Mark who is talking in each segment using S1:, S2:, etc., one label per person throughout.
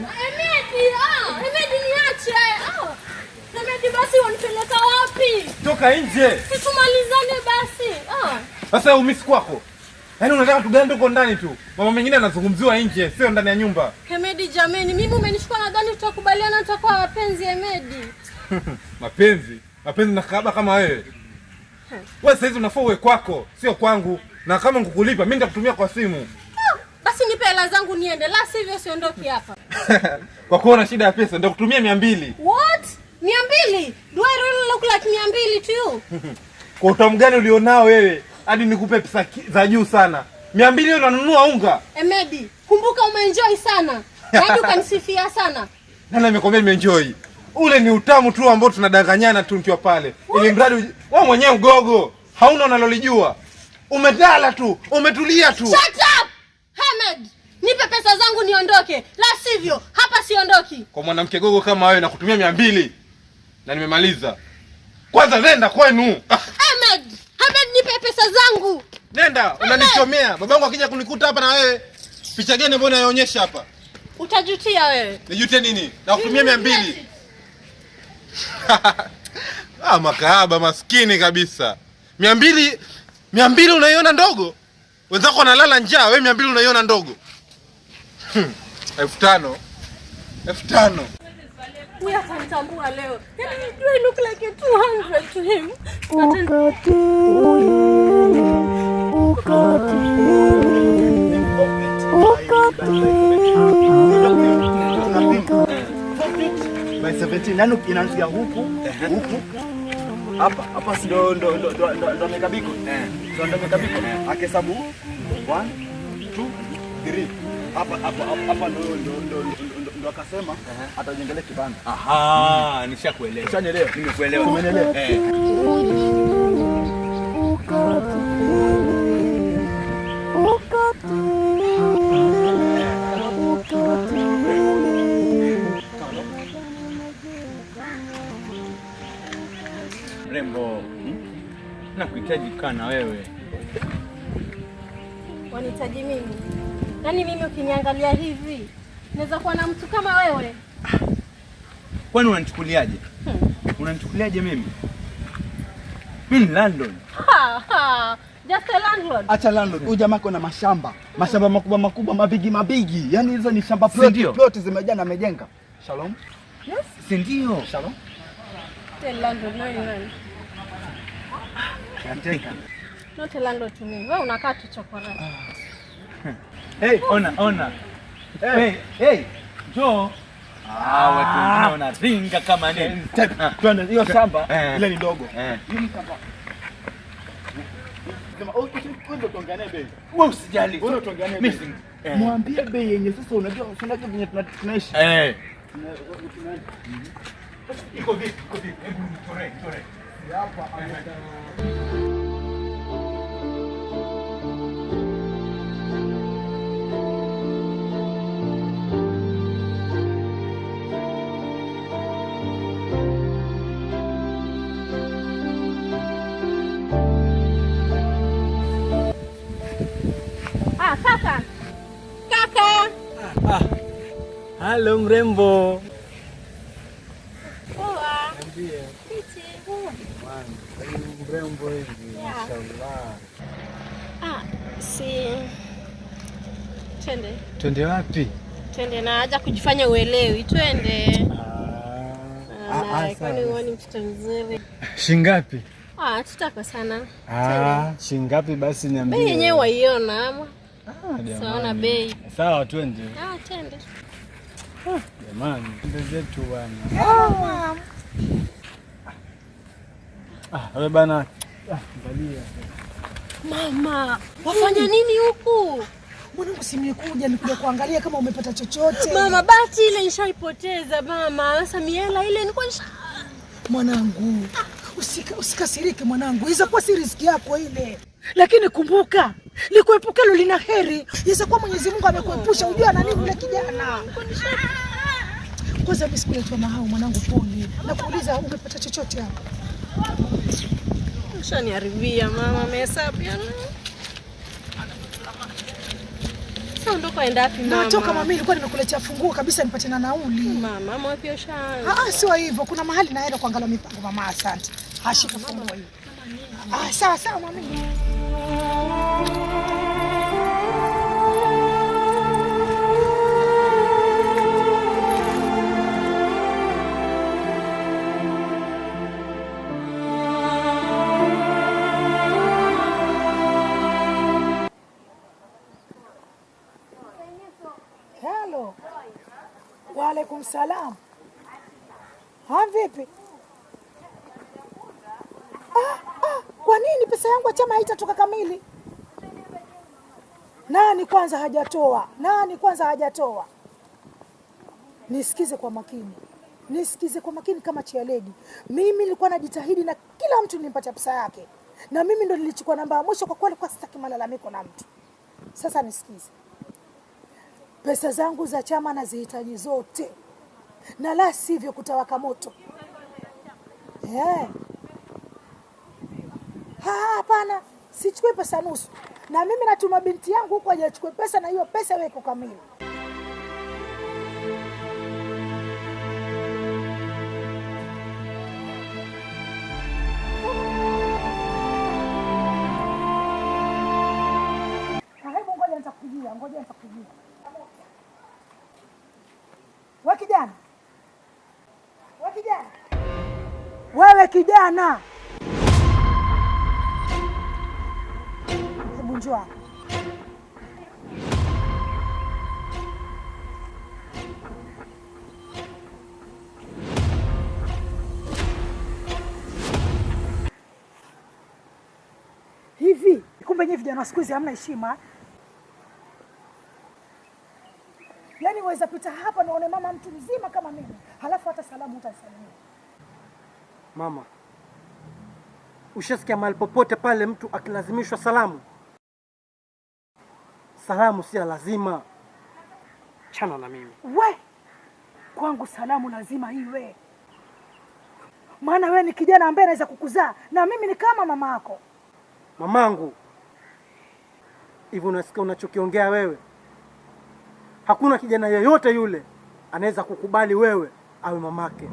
S1: Hemedi niache. Hemedi basi wanipeleka wapi?
S2: Toka nje.
S1: Tumalizane basi.
S2: Sasa umisi kwako. Yaani unataka tugande huko ndani tu. Mama mengine anazungumziwa nje, sio ndani ya nyumba.
S1: Hemedi jameni, mimi umenishukua nadhani tutakubaliana tutakuwa wapenzi Hemedi.
S2: Mapenzi? Mapenzi na kaba kama wewe. Wewe sasa hizi unafaa uwe kwako, sio kwangu. Na kama nikukulipa, mimi nitakutumia kwa simu.
S1: Basi nipe hela zangu niende, la sivyo siondoki hapa.
S2: Kwa kuwa una shida ya pesa, ndio kutumia 200.
S1: What? 200? Do I really look like 200 to you?
S2: Kwa utamu gani ulionao wewe? Hadi nikupe pesa za juu sana. 200 hiyo unanunua unga.
S1: Hemedi, kumbuka umeenjoy sana. Hadi ukanisifia sana.
S2: Nani amekwambia nimeenjoy? Ule ni utamu tu ambao tunadanganyana tu nikiwa pale. Ili mradi wewe mwenyewe mgogo, hauna unalolijua. Umetala tu, umetulia tu.
S1: Shut up! Hemedi, nipe pesa zangu niondoke. La sivyo, hapa siondoki.
S2: Kwa mwanamke gogo kama wewe na kutumia 200. Na nimemaliza. Kwanza nenda kwenu.
S1: Hemedi, nipe pesa zangu.
S2: Nenda, unanichomea. Babangu akija kunikuta hapa na wewe, picha gani ambayo unayoonyesha hapa?
S1: Utajutia wewe.
S2: Nijute nini? Na kutumia 200. Makahaba maskini kabisa. 200 unaiona ndogo? Wenzako wanalala njaa, wewe 200 unaiona ndogo? 5,000. 5,000.
S1: Wewe atanitambua leo. Do I look like a 200 to him?
S3: By 17 nani inaanzia huku hapa ndo mekabiko ndo mekabiko akihesabu 1 2 3 hapa ndo akasema atajengelea kibanda.
S2: Aha, nishakuelewa.
S3: Ushanielewa?
S2: Nimekuelewa.
S3: Umeelewa?
S2: Rembo, nakuhitaji kaa na wewe.
S1: Wanihitaji mimi? Yaani mimi ukiniangalia hivi, naweza kuwa na mtu kama wewe?
S2: Kwani unanichukuliaje? Unanichukuliaje mimi? Mimi ni landlord.
S1: Just a landlord.
S3: Acha landlord. Huyu jamaa kuna mashamba makubwa mabigi. Yaani hizo ni shamba plot zimejaa na amejenga. Shalom.
S1: Yes.
S3: Si ndio? Shalom.
S1: Tell landlord nani?
S3: Anateka.
S1: Not a landlord to me. Wewe unakaa tu chokora.
S3: Hey, ona. Hey. Jo.
S2: Watu wengine wanaringa kama nini?
S3: Twende hiyo shamba ile ni ndogo. Hii ni shamba. Kama ndo tuongeane bei.
S2: Wewe usijali.
S3: Wewe tuongeane bei. Mwambie bei yenye sasa unajua venye tunaishi.
S2: Iko vipi? Hebu tore.
S3: Hapa
S1: Kaka.
S2: Halo mrembo.
S1: Poa.
S2: Ndiye. Mrembo hivi, mashallah. Twende wapi?
S1: Twende na haja kujifanya uelewi. Twende. Kwani uone mtoto mzuri.
S2: Shingapi?
S1: Tutaka sana.
S2: Shingapi basi niambie.
S1: Bei yenyewe waiona ama? Sawa bei.
S2: Sawa twende.
S1: Twende.
S2: Jamani, twende zetu bwana. Wewe bana. Angalia.
S1: Mama, wafanya nini huku?
S4: Mwanangu si nimekuja nikuja kuangalia kama umepata chochote.
S1: Mama, bati ile nishaipoteza mama. Sasa miela ile nilikuwa
S4: Mwanangu, usikasirike mwanangu. Hizo kwa si riziki yako ile. Lakini kumbuka, likuepukalo lina heri. Yaweza kuwa Mwenyezi Mungu amekuepusha ujua na nini yule kijana. Kwanza mimi sikuletwa na hao mwanangu pole. Nakuuliza umepata chochote hapo?
S1: Ushaniharibia mama, amehesabu yana. Sasa ondoka enda wapi mama?
S4: Natoka mama, nilikuwa nimekuletea funguo kabisa nipate na nauli.
S1: Mama, mama pia ushaanza.
S4: Sio hivyo. Kuna mahali naenda kuangalia mipango mama. Asante. Shika funguo hii. Sawa sawa mama. Hello. Wa alaikum salam. Vipi? Kwa nini pesa yangu ya chama haitatoka kamili? Nani kwanza hajatoa? Nisikize kwa makini kama chialedi. Mimi nilikuwa najitahidi na kila mtu nimpatia pesa yake. Na mimi ndo nilichukua namba ya mwisho kwa kweli, kwa sitaki malalamiko na mtu. Sasa nisikize. Pesa zangu za chama nazihitaji zote. Na la sivyo kutawaka moto. Hapana, sichukui pesa nusu. Na mimi natuma binti yangu huko aje achukue pesa, na hiyo pesa iwe iko kamili. Hebu ngoja nitakujia. Wewe kijana. Hebu njoo. Hivi, kumbe nyinyi vijana siku hizi hamna heshima. Yaani waweza pita hapa na uone mama mtu mzima kama mimi, halafu hata salamu utasalimia.
S5: Mama, ushasikia mahali popote pale mtu akilazimishwa salamu? Salamu si lazima. Chana na mimi.
S4: Kwangu salamu lazima iwe. Maana wewe ni kijana ambaye anaweza kukuzaa na mimi ni kama mama yako.
S5: Mamangu, hivyo unasikia unachokiongea wewe? Hakuna kijana yeyote yule anaweza kukubali wewe awe mamake.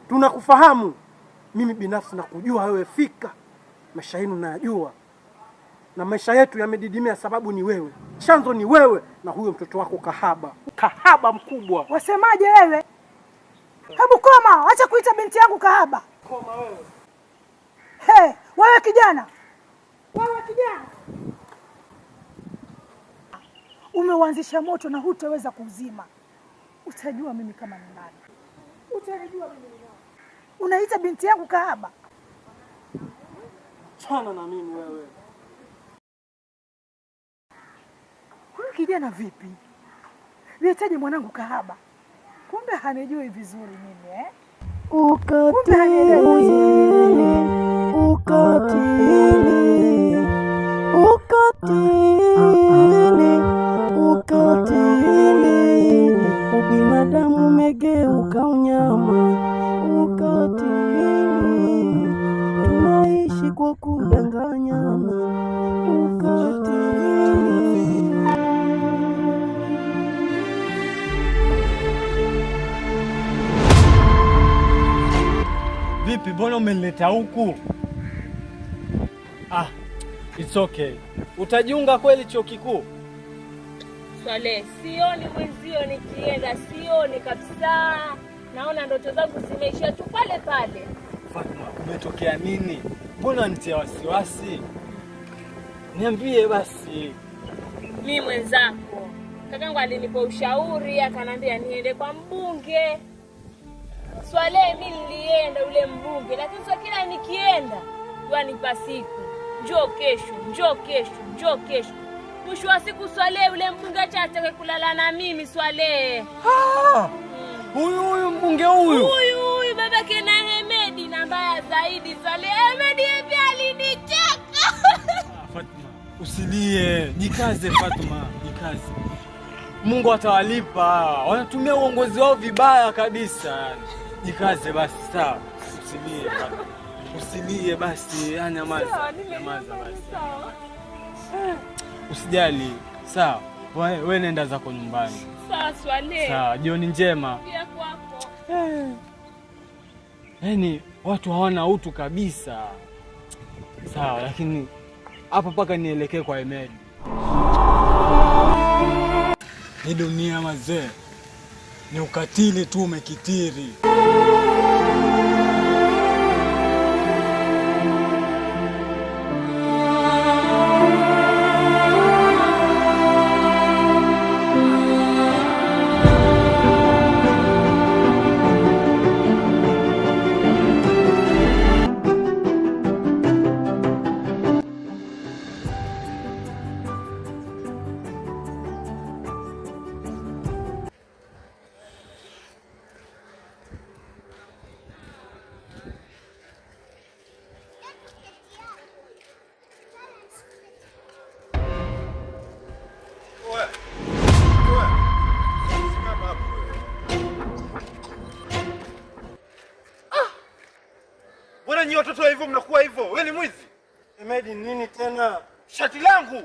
S5: Tunakufahamu. Mimi binafsi nakujua wewe fika. Maisha yenu nayajua. Na maisha yetu yamedidimia sababu ni wewe. Chanzo ni wewe na huyo mtoto wako kahaba. Kahaba mkubwa.
S4: Wasemaje wewe? Hebu koma, acha kuita binti yangu kahaba.
S5: Koma wewe.
S4: Wewe kijana. Umeuanzisha moto na hutaweza kuuzima. Utajua mimi kama ni nani. Unaita binti yangu kahaba?
S5: Chana na mimi wewe.
S4: Huyu kijana vipi? Nihitaji mwanangu kahaba. Kumbe hanijui vizuri mimi
S6: Ukatili, ubinadamu umegeuka unyama. Ukatili, tunaishi kwa kudanganyana. Ukatili.
S7: Vipi, mbona umenileta huku? It's okay. Utajiunga kweli chuo kikuu?
S1: Swale, sioni mwenzio nikienda, sioni kabisa. Naona ndoto zangu zimeishia tu pale pale.
S7: Fatma, umetokea nini? Mbona nitia wasiwasi? Niambie basi.
S1: Mimi mwenzako, kakangu alinipa ushauri, akanambia niende kwa mbunge. Swale, mimi nilienda ule mbunge, lakini sio kila nikienda wanipa siku. Njoo kesho. Mwisho wa siku Swale ule mbunge atake kulala na mimi Swale.
S7: Huyu mbunge huyu.
S1: Huyu babake na Hemedi, na mbaya zaidi Swale, Hemedi pia alinicheka.
S7: Fatma, usilie. Jikaze Fatma, jikaze. Mungu atawalipa. Wanatumia uongozi wao vibaya kabisa. Jikaze basi, sawa? Usilie Fatma. Usilie basi, nyamaza basi. Usijali. Sawa, wewe nenda zako nyumbani.
S1: Sawa Swale.
S7: Sawa, jioni njema.
S1: Pia kwako.
S7: Yaani watu hawana utu kabisa. Sawa, lakini hapa paka nielekee kwa Hemedi. Hii dunia mazee ni ukatili tu umekithiri.
S2: Mbona nyinyi watoto hivyo mnakuwa hivyo? Wewe ni mwizi.
S5: Hemedi, nini tena?
S2: Shati langu.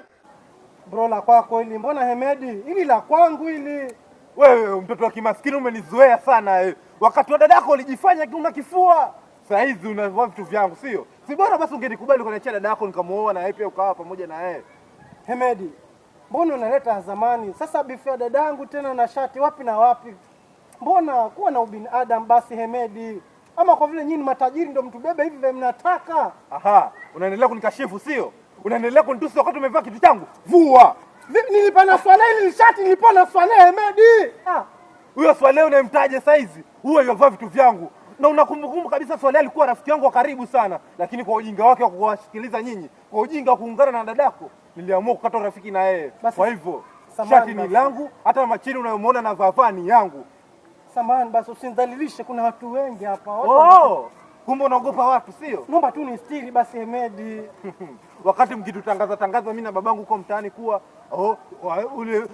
S5: Bro, la kwako hili. Mbona Hemedi? Hili la kwangu hili.
S2: Wewe mtoto wa kimaskini umenizoea sana. Wakati wa dadako ulijifanya una kifua. Sasa hizi unavaa vitu vyangu, sio? Si bora basi ungenikubali ukaniachia dadako nikamuoa na yeye pia ukawa pamoja na yeye.
S5: Hemedi, mbona unaleta zamani? Sasa bifu ya dadangu tena na shati wapi na wapi? Mbona kuwa na ubinadamu basi Hemedi? Ama kwa vile nyinyi matajiri ndio mtubebe hivi vile mnataka?
S2: Aha, unaendelea kunikashifu sio? Unaendelea kunitusi wakati umevaa kitu changu? Vua.
S5: Vipi nilipana Swale hili shati nilipana Swale Hemedi?
S2: Huyo Swale unayemtaja saizi, huyo yovaa vitu vyangu. Na unakumbukumbu kabisa Swale alikuwa rafiki yangu wa karibu sana, lakini kwa ujinga wake wa kuwasikiliza nyinyi, kwa ujinga wa kuungana na dadako, niliamua kukata rafiki na yeye. Kwa hivyo, shati ni langu, hata machini unayomwona na vavaa ni yangu.
S5: Samahani basi usinidhalilishe, kuna watu wengi hapa.
S2: Kumbe unaogopa watu sio?
S5: Naomba tu nistiri basi Hemedi.
S2: Wakati mkitutangaza mimi na babangu huko mtaani kuwa ule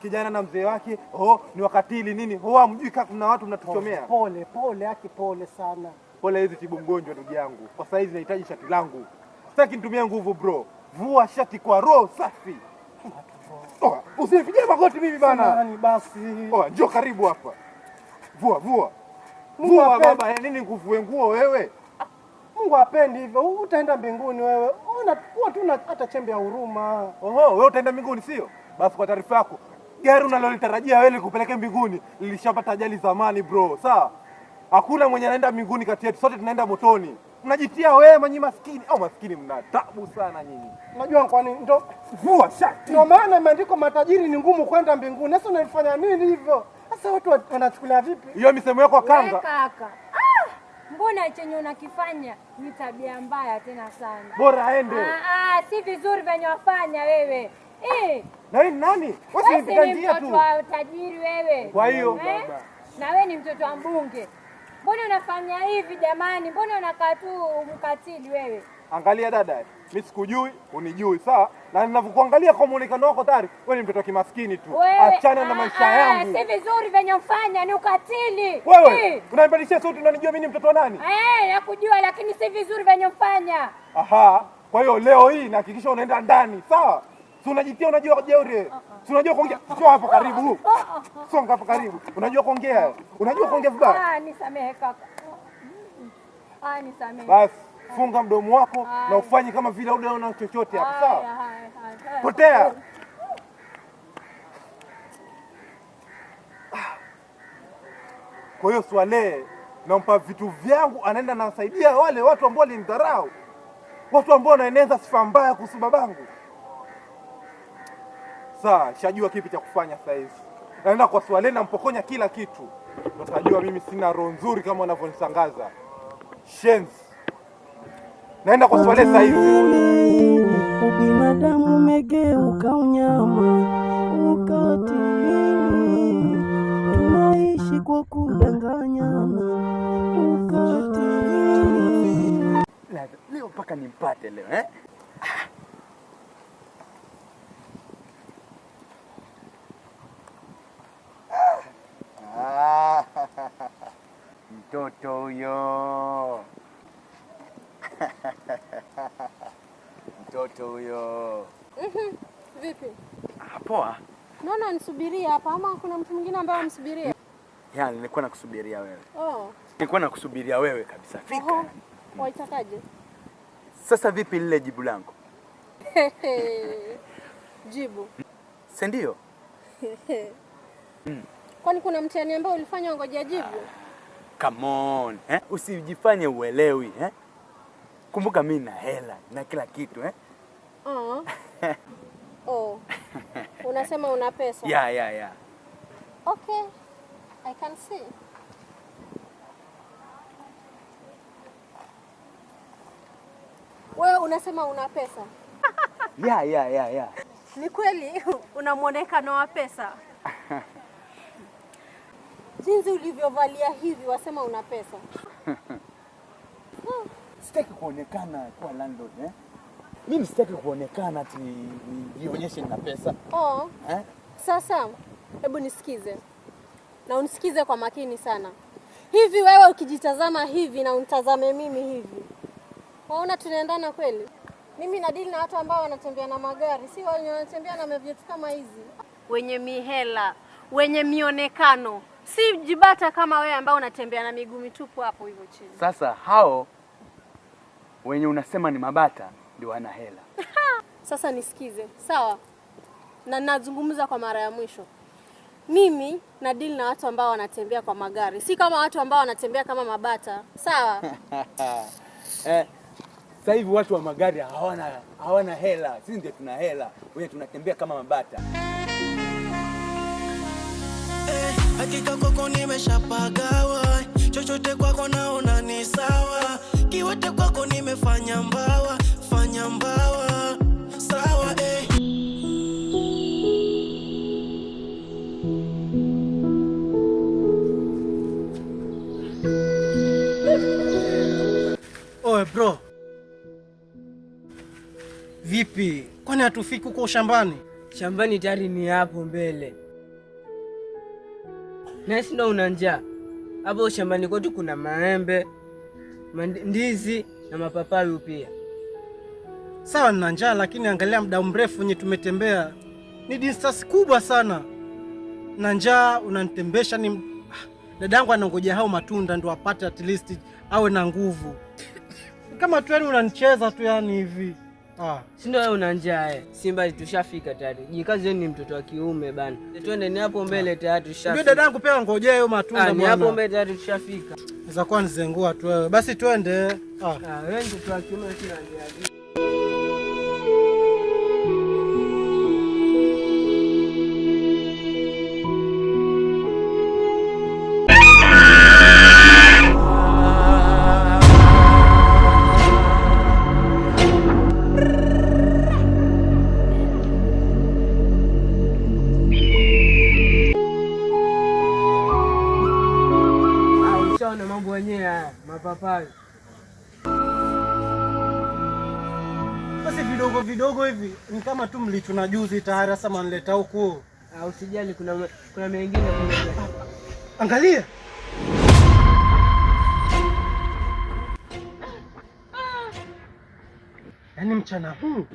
S2: kijana na mzee wake ni wakatili nini, hamjui kama kuna watu mnatuchomea.
S5: Pole aki pole sana.
S2: Pole hizi tibu mgonjwa ndugu yangu. Kwa sasa hizi nahitaji shati langu. Sitaki nitumie nguvu bro. Vua shati kwa roho safi. Usinipigie magoti mimi bana.
S5: Samahani basi.
S2: Njoo karibu hapa. Vua Vua baba, nini nguvue nguo wewe?
S5: Mungu hapendi hivyo. Utaenda mbinguni wewe. Unakuwa tu hata chembe ya huruma.
S2: Wewe utaenda mbinguni sio? Basi kwa taarifa yako, gari unalolitarajia wewe kupeleka mbinguni lilishapata ajali zamani bro. Sawa? Hakuna mwenye anaenda mbinguni kati yetu, sote tunaenda motoni. Mnajitia wewe nyinyi maskini au maskini mna taabu sana nyinyi.
S5: Unajua kwa nini? Ndio
S2: vua shati.
S5: Ndio maana imeandikwa matajiri ni ngumu kwenda mbinguni. Sasa unafanya nini hivyo? Sasa watu wanachukulia vipi?
S2: Hiyo misemo yako kanga.
S8: Kaka. Mbona chenye unakifanya ni tabia mbaya tena sana.
S2: Bora aende.
S8: Si vizuri venye wafanya wewe.
S2: Na wewe nani?
S8: Wewe ni mtoto wa tajiri wewe.
S2: Kwa hiyo
S8: na wewe ni mtoto wa mbunge. Mbona unafanya hivi jamani? Mbona unakaa tu mkatili wewe?
S2: Angalia dada, mimi sikujui, unijui sawa? Na ninavyokuangalia kwa muonekano wako tayari, wewe ni mtoto wa kimaskini tu. Achana na maisha yangu.
S8: Si vizuri venye mfanya, ni ukatili.
S2: Wewe, unanibadilishia sauti unanijua mimi ni mtoto wa nani?
S8: Nakujua lakini si vizuri venye mfanya.
S2: Aha, kwa hiyo leo hii nahakikisha unaenda ndani, sawa? Si unajitia unajua jeuri. Si unajua kuongea. Sio hapa karibu. Songa hapa karibu. Unajua kuongea. Unajua kuongea vibaya.
S8: Nisamehe kaka. Nisamehe.
S2: Basi funga mdomo wako na ufanye kama vile unaona chochote hapo, sawa? Potea. Kwa hiyo Swale nampa vitu vyangu, anaenda nasaidia wale watu ambao walinidharau. Watu ambao wanaeneza sifa mbaya kuhusu babangu. Sawa, shajua kipi cha kufanya sasa hivi. Naenda kwa Swale na mpokonya kila kitu. Utajua mimi sina roho nzuri kama wanavyonisangaza. Shenzi. Naenda kwa Swale sasa hivi.
S6: Ubinadamu umegeuka unyama, ukatili, tunaishi kwa kudanganyana, ukatili.
S3: Leo mpaka nimpate leo mtoto huyo. Mtoto huyo.
S1: Vipi?
S9: Poa.
S8: Naona nisubiria hapa ama kuna mtu mwingine ambaye amsubiria?
S9: Ya, nilikuwa nakusubiria wewe.
S8: Oh.
S9: Nilikuwa nakusubiria wewe kabisa. Fika.
S8: Waitakaje?
S9: Sasa vipi lile jibu langu?
S8: Jibu.
S9: Si ndio?
S8: Kwani kuna mtihani ambao ulifanya ngoja jibu?
S9: Come on, usijifanye uelewi, Kumbuka mimi na hela na kila kitu,
S8: Oh. Unasema una pesa?
S9: Yeah.
S8: Okay. I can see. Wewe unasema una pesa?
S9: Yeah.
S8: Ni kweli una muonekano wa pesa. Jinsi ulivyovalia hivi wasema una pesa.
S9: Sitaki kuonekana kwa landlord, Mimi sitaki kuonekana ati nionyeshe nina pesa.
S8: Oh. Sasa hebu nisikize. Na unisikize kwa makini sana. Hivi wewe ukijitazama hivi na unitazame mimi hivi, waona tunaendana kweli? Mimi na deal na watu ambao wanatembea na magari, si wale wanatembea na vitu kama hizi. Wenye mihela, wenye mionekano. Si jibata kama wewe ambao unatembea na miguu mitupu hapo hivyo chini.
S9: Sasa hao wenye unasema ni mabata ndio wana hela.
S8: Sasa nisikize, sawa? Na nazungumza kwa mara ya mwisho. Mimi na deal na watu ambao wanatembea kwa magari, si kama watu ambao wanatembea kama mabata, sawa?
S9: Sasa hivi watu wa magari hawana hela, sisi ndio tuna hela, wewe tunatembea kama mabata.
S6: Hakika kwako nimeshapagawa, chochote kwako naona ni sawa, kiwote kwako nimefanya mbawa, sawa
S5: Oe bro. Vipi? Kwani hatufiki huko shambani?
S10: Shambani tayari ni hapo mbele. Nasi ndo una njaa. Hapo shambani kwetu kuna maembe, ndizi na mapapai pia.
S5: Sawa nina njaa, lakini angalia muda mrefu wenye tumetembea. Ni distance kubwa sana. Na njaa unanitembesha ni dadangu anangoja hao matunda ndo apate at least awe na nguvu. Kama tu yani unanicheza tu yani hivi.
S10: Si ndio wewe una njaa Simba tushafika tayari. Jikaze ni mtoto wa kiume bana. Twende ni hapo mbele tayari tushafika.
S5: Ndio dadangu pia ngojea hiyo matunda bwana.
S10: Ni hapo mbele tayari tushafika.
S5: Sasa kwa nizengua tu wewe. Basi twende.
S10: Wewe mtoto wa kiume sina njaa. Na mambo yenyewe haya, mapapai.
S5: Basi vidogo hivi, ni kama tu mlichuna juzi tayari sasa manileta huku.
S10: Usijali kuna mengine kule.
S5: Angalia. Yaani mchana huu.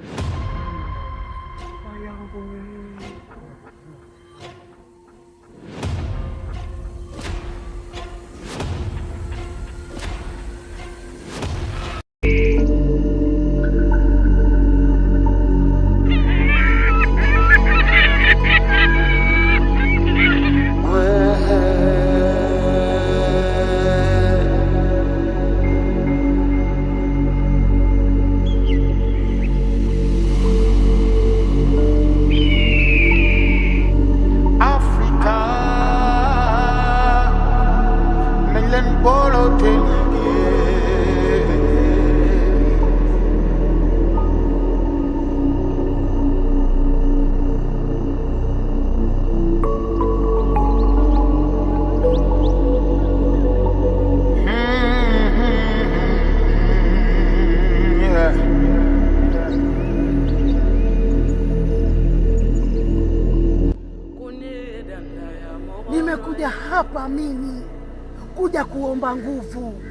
S4: Nimekuja hapa mimi kuja kuomba nguvu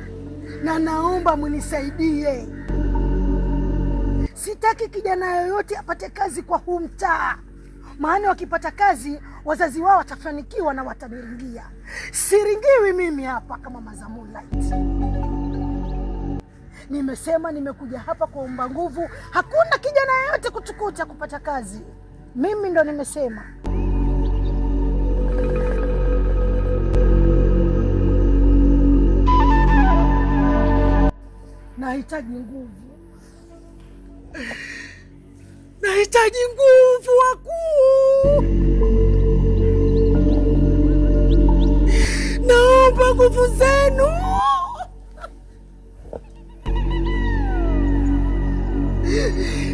S4: na naomba munisaidie. Sitaki kijana yoyote apate kazi kwa huu mtaa. maana wakipata kazi wazazi wao watafanikiwa na wataniringia. Siringiwi mimi hapa kama Mazamulite. Nimesema nimekuja hapa kuomba nguvu, hakuna kijana yeyote kutukuta kupata kazi. Mimi ndo nimesema. Nahitaji nguvu. Nahitaji nguvu wakuu. Naomba nguvu zenu.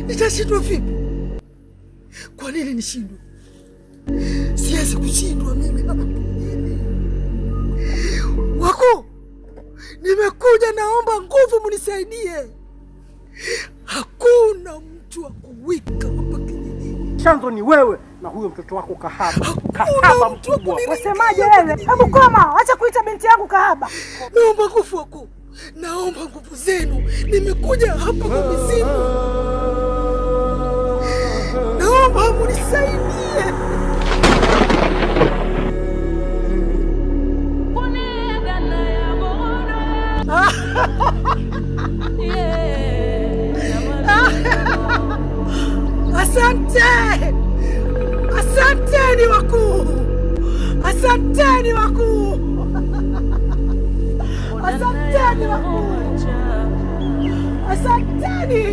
S4: Nitashindwa vipi? Kwa nini nishindwe? Siwezi kushindwa mimi hapa. Wakuu, nimekuja naomba nguvu munisaidie. Hakuna mtu wa kuwika hapa kijijini.
S5: Chanzo ni wewe na huyo mtoto wako kahaba. Kahaba mkubwa.
S4: Wasemaje wewe? Hebu koma, acha kuita binti yangu kahaba. Naomba nguvu wakuu. Naomba nguvu zenu. Nimekuja hapa kwa mizimu. Naomba munisaidie. Asante! Asanteni wakuu! Asanteni wakuu! Asanteni wakuu! Asanteni!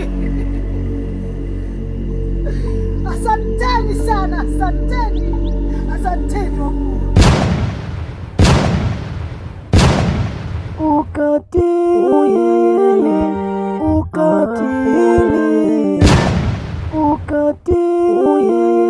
S4: Asanteni sana! Asanteni! Asanteni wakuu! Ukatili! Ukatili! Ukatili!